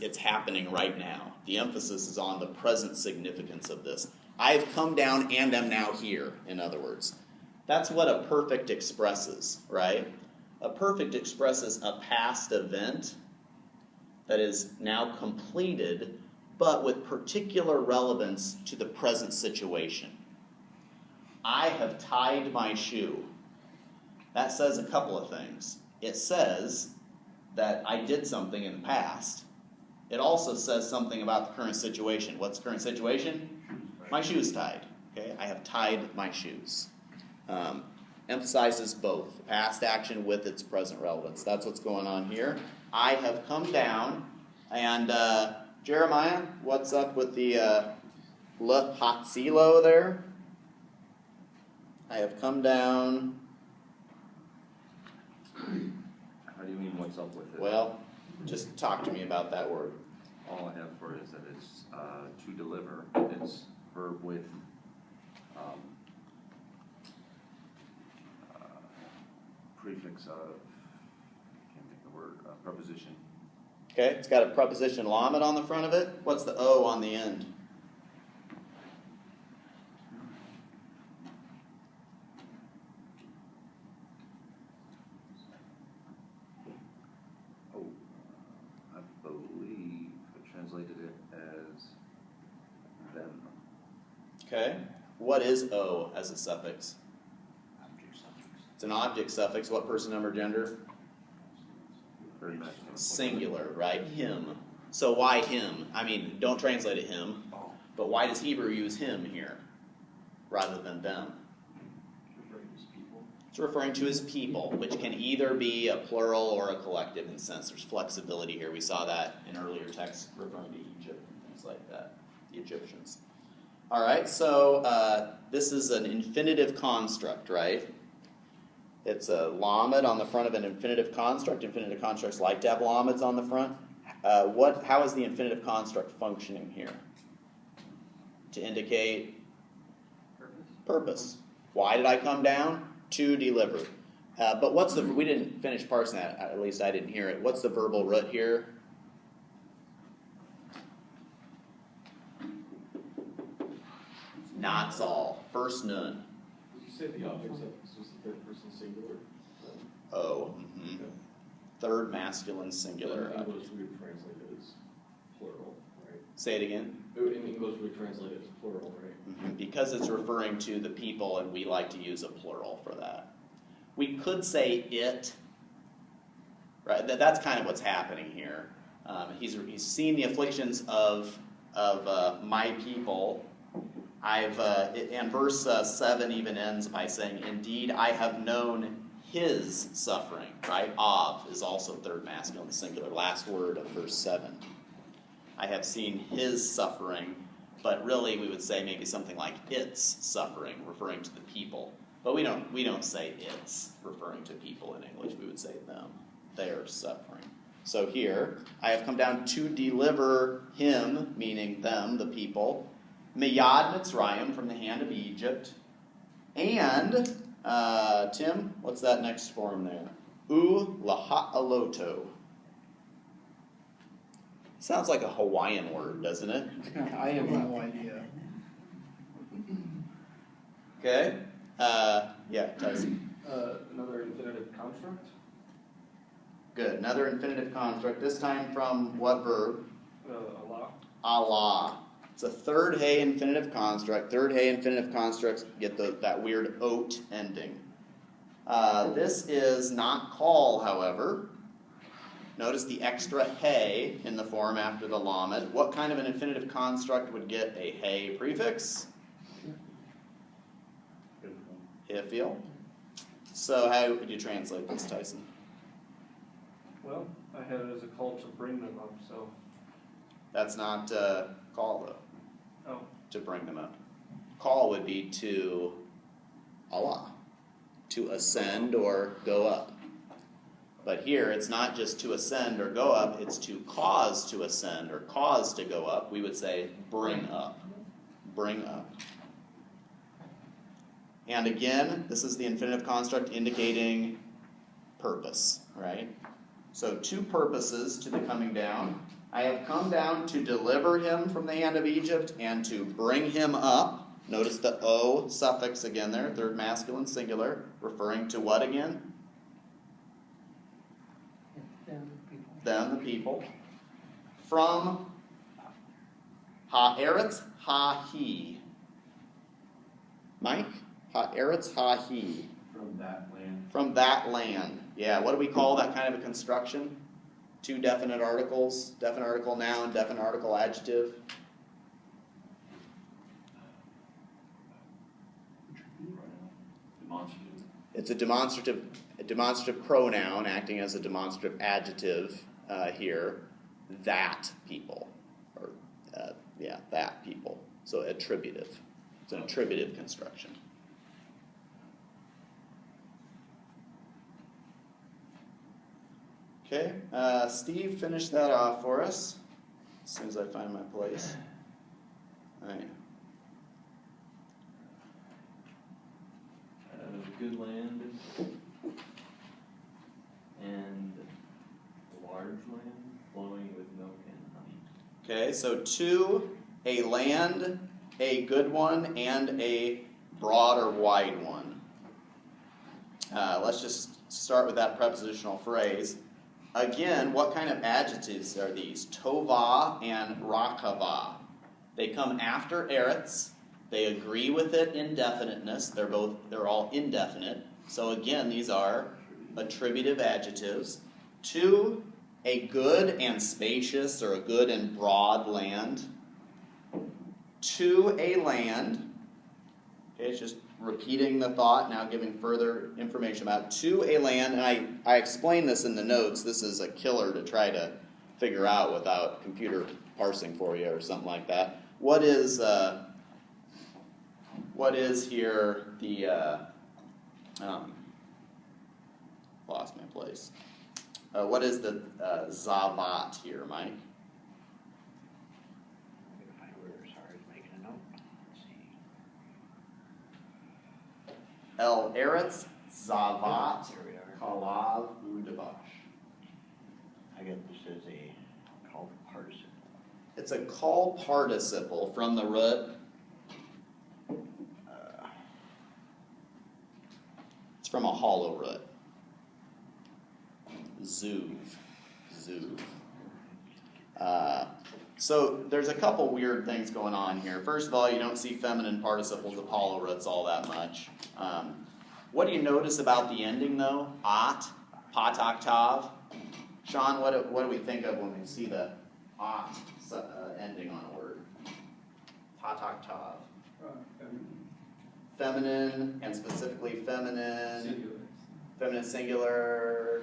It's happening right now. The emphasis is on the present significance of this. I have come down and am now here, in other words. That's what a perfect expresses, right? A perfect expresses a past event that is now completed, but with particular relevance to the present situation. I have tied my shoe. That says a couple of things. It says that I did something in the past. It also says something about the current situation. What's the current situation? My shoe's tied. Okay, I have tied my shoes. Emphasizes both past action with its present relevance. That's what's going on here. I have come down, and Jeremiah, what's up with the lehatzilo there? I have come down. How do you mean what's up with it? Well, just talk to me about that word. All I have for it is that it's to deliver. It's verb with prefix of, I can't think of the word, preposition. Okay, it's got a preposition lamed on the front of it. What's the O on the end? Oh, I believe I translated it as them. Okay, what is O as a suffix? It's an object suffix. What person, number, gender? Very masculine. Singular, right? Him. So why him? I mean, don't translate it him. But why does Hebrew use him here rather than them? It's referring to his people, which can either be a plural or a collective in sense. There's flexibility here. We saw that in earlier texts referring to Egypt and things like that, the Egyptians. All right, so this is an infinitive construct, right? It's a lamed on the front of an infinitive construct. Infinitive constructs like to have lameds on the front. How is the infinitive construct functioning here? To indicate purpose. Why did I come down? To deliver. But we didn't finish parsing that, at least I didn't hear it. What's the verbal root here? Natsal. First nun. Did you say the object suffix was the third person singular? Oh. Mm-hmm. Okay. Third masculine singular. In English we would translate it as plural, right? Say it again. In English we would translate it as plural, right? Mm-hmm. Because it's referring to the people, and we like to use a plural for that. We could say it, right? That's kind of what's happening here. He's seen the afflictions of my people. And verse 7 even ends by saying, "Indeed, I have known his suffering." Right? Av is also third masculine singular. Last word of verse 7. I have seen his suffering, but really we would say maybe something like its suffering, referring to the people. But we don't say it's referring to people in English. We would say them, their suffering. So here, I have come down to deliver him, meaning them, the people, Miyad Mitzrayim, from the hand of Egypt, and, Tim, what's that next form there? Laha'aloto. Sounds like a Hawaiian word, doesn't it? I have no idea. Okay. Yeah, Tyson. Another infinitive construct? Good. Another infinitive construct, this time from what verb? Allah. Allah. It's a third hay infinitive construct. Third hay infinitive constructs get that weird oat ending. This is not call, however. Notice the extra hay in the form after the lamed. What kind of an infinitive construct would get a hay prefix? Hifil. So how would you translate this, Tyson? Well, I had it as a call to bring them up, so. That's not call, though. Oh. To bring them up. Call would be to Allah. To ascend or go up. But here, it's not just to ascend or go up, it's to cause to ascend or cause to go up. We would say bring up. Bring up. And again, this is the infinitive construct indicating purpose, right? So two purposes to the coming down. I have come down to deliver him from the hand of Egypt and to bring him up. Notice the O suffix again there, third masculine singular, referring to what again? Them, the people. From Ha'eretz Ha-he. Mike? Ha'eretz Ha-he. From that land. From that land. Yeah, what do we call that kind of a construction? Two definite articles, definite article noun, definite article adjective. Demonstrative. It's a demonstrative pronoun acting as a demonstrative adjective here. That people, or that people. So attributive. It's an attributive construction. Okay, Steve, finish that off for us as soon as I find my place. All right. Good land and large land flowing with milk and honey. Okay, so to a land, a good one, and a broad or wide one. Let's just start with that prepositional phrase. Again, what kind of adjectives are these? Tova and rakava. They come after eretz. They agree with it in definiteness. They're all indefinite. So again, these are attributive adjectives. To a good and spacious, or a good and broad land. To a land. Okay, it's just repeating the thought, now giving further information about it. To a land, and I explained this in the notes. This is a killer to try to figure out without computer parsing for you or something like that. What is here the lost my place. What is the zavat here, Mike? I'm gonna find where, sorry, I was making a note. Let's see. El Eretz Zavat Here we are. Kalav Udabash. I got this as a called participle. It's a call participle from the root. It's from a hollow root. Zuv. So there's a couple weird things going on here. First of all, you don't see feminine participles of hollow roots all that much. What do you notice about the ending though? At, patak tav. Sean, what do we think of when we see the at ending on a word? Patak tav. Feminine, and specifically feminine singular.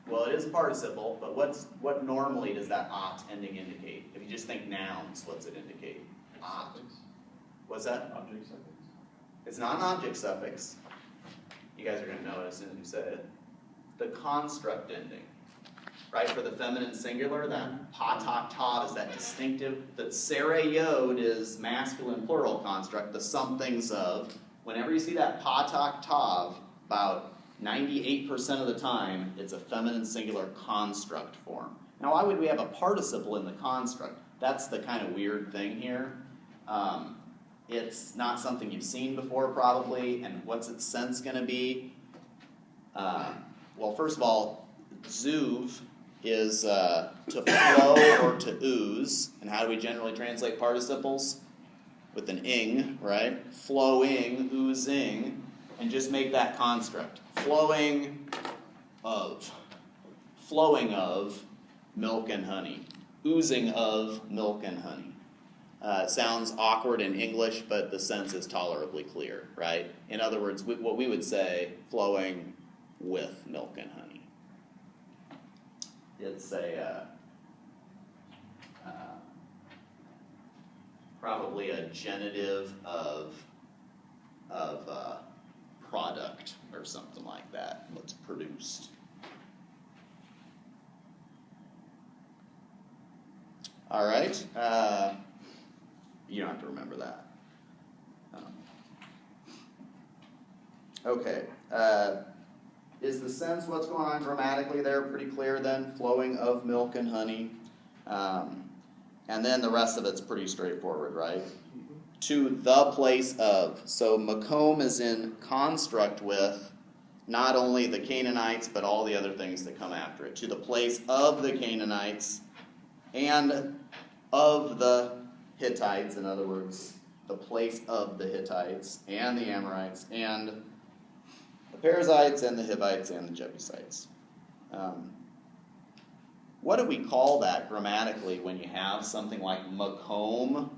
Well, it is a participle, but what normally does that at ending indicate? If you just think nouns, what's it indicate? At. What's that? Object suffix. It's not an object suffix. You guys are going to know it as soon as you say it. The construct ending. Right, for the feminine singular, that patak tav is that distinctive. The sere yod is masculine plural construct, the somethings of. Whenever you see that patak tav, about 98% of the time, it's a feminine singular construct form. Now, why would we have a participle in the construct? That's the kind of weird thing here. It's not something you've seen before, probably, and what's its sense going to be? Well, first of all, zuv is to flow or to ooze. And how do we generally translate participles? With an ing, right? Flowing, oozing, and just make that construct. Flowing of milk and honey. Oozing of milk and honey. Sounds awkward in English, but the sense is tolerably clear, right? In other words, what we would say, flowing with milk and honey. It's probably a genitive of product or something like that. What's produced. All right. You don't have to remember that. Okay. is the sense what's going on grammatically there pretty clear then? Flowing of milk and honey. And then the rest of it's pretty straightforward, right? To the place of. So makom is in construct with not only the Canaanites, but all the other things that come after it. To the place of the Canaanites and of the Hittites, in other words, the place of the Hittites and the Amorites and the Perizzites and the Hivites and the Jebusites. What do we call that grammatically when you have something like makom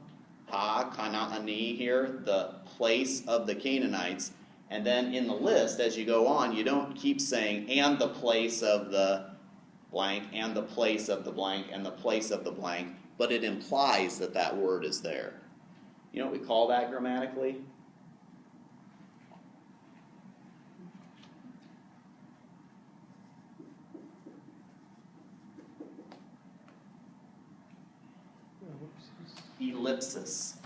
ha-Kana'ani here, the place of the Canaanites, and then in the list as you go on, you don't keep saying and the place of the blank and the place of the blank and the place of the blank, but it implies that that word is there. You know what we call that grammatically? Ellipsis.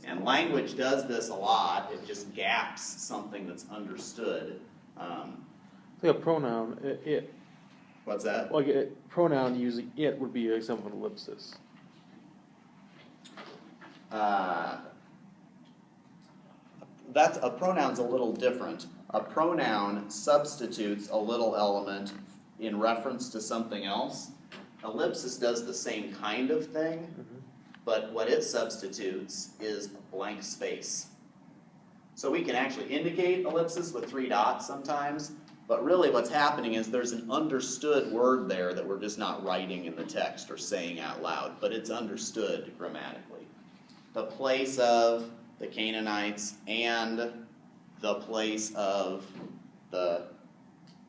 And language does this a lot. It just gaps something that's understood. Like a pronoun, it. What's that? Like a pronoun using it would be an example of an ellipsis. That's a pronoun's a little different. A pronoun substitutes a little element in reference to something else. Ellipsis does the same kind of thing, but what it substitutes is a blank space. So we can actually indicate ellipsis with 3 dots sometimes, but really what's happening is there's an understood word there that we're just not writing in the text or saying out loud, but it's understood grammatically. The place of the Canaanites and the place of the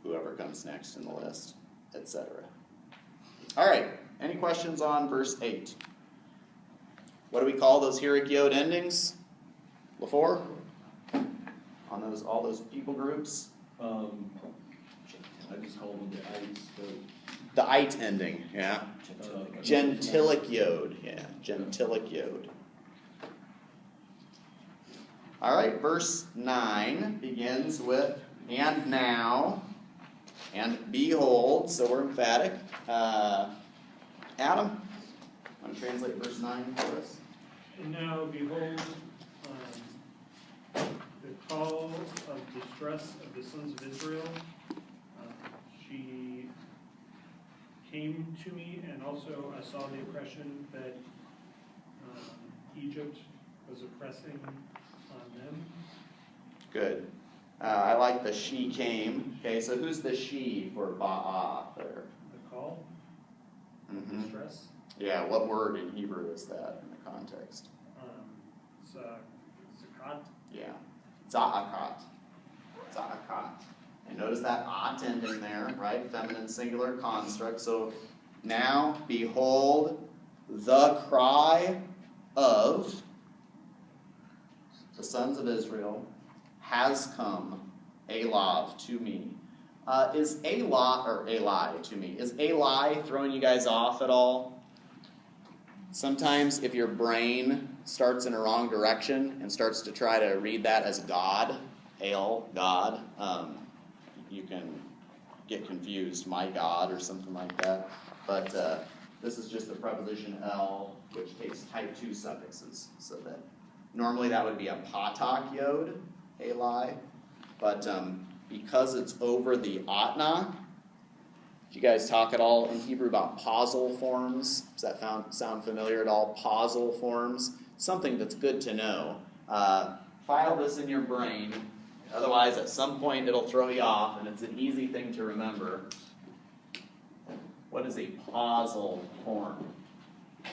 whoever comes next in the list, etc. All right, any questions on verse 8? What do we call those Hirik Yod endings? LaFour? On those all those people groups? I just call them the ice, The it ending, yeah. but, Gentilic Yod, yeah, Gentilic Yod. All right, verse 9 begins with and now and behold, so we're emphatic. Adam, want to translate verse 9 for us? And now behold, the call of distress of the sons of Israel. She came to me, and also I saw the oppression that Egypt was oppressing on them. Good. I like the she came. Okay, so who's the she for ba'ah there? The call, Mm-hmm. distress. Yeah, what word in Hebrew is that in the context? It's zakat. Yeah, za'akat. Za'akat. And notice that at ending there, right? Feminine singular construct. So now, behold, the cry of the sons of Israel has come, Elav, to me. Is Elah, or Eli to me, is Eli throwing you guys off at all? Sometimes if your brain starts in a wrong direction and starts to try to read that as God, El, God, you can get confused, my God, or something like that. But this is just the preposition El, which takes type 2 suffixes. So that normally that would be a patak yod, Eli. But because it's over the atna, do you guys talk at all in Hebrew about pausal forms? Does that sound familiar at all? Pausal forms? Something that's good to know. File this in your brain. Otherwise, at some point, it'll throw you off, and it's an easy thing to remember. What is a pausal form?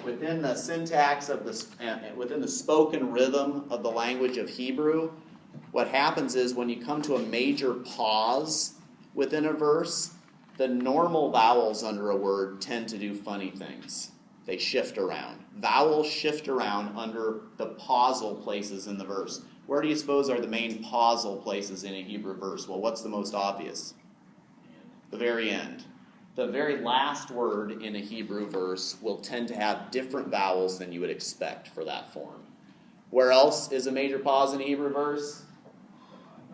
Within the syntax of within the spoken rhythm of the language of Hebrew, what happens is when you come to a major pause within a verse, the normal vowels under a word tend to do funny things. They shift around. Vowels shift around under the pausal places in the verse. Where do you suppose are the main pausal places in a Hebrew verse? Well, what's the most obvious? The very end. The very last word in a Hebrew verse will tend to have different vowels than you would expect for that form. Where else is a major pause in a Hebrew verse?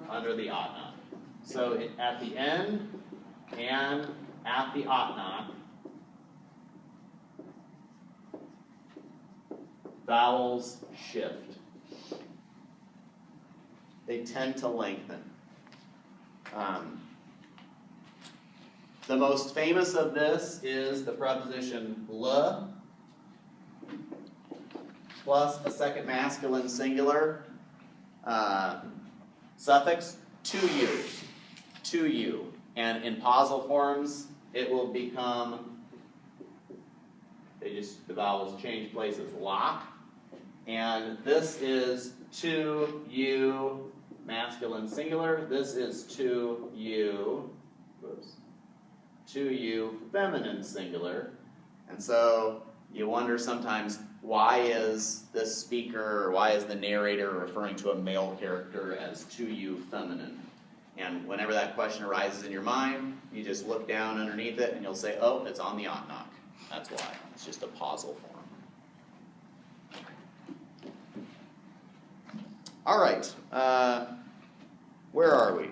Under the atna. So at the end and at the ought not, vowels shift. They tend to lengthen. The most famous of this is the preposition l plus a second masculine singular suffix to you. And in posal forms, it will become, the vowels change places, lock. And this is to you, masculine singular. This is to you, feminine singular. And so you wonder sometimes, why is this speaker, or why is the narrator referring to a male character as to you, feminine? And whenever that question arises in your mind, you just look down underneath it and you'll say, oh, it's on the ought not. That's why. It's just a posal form. All right. Where are we?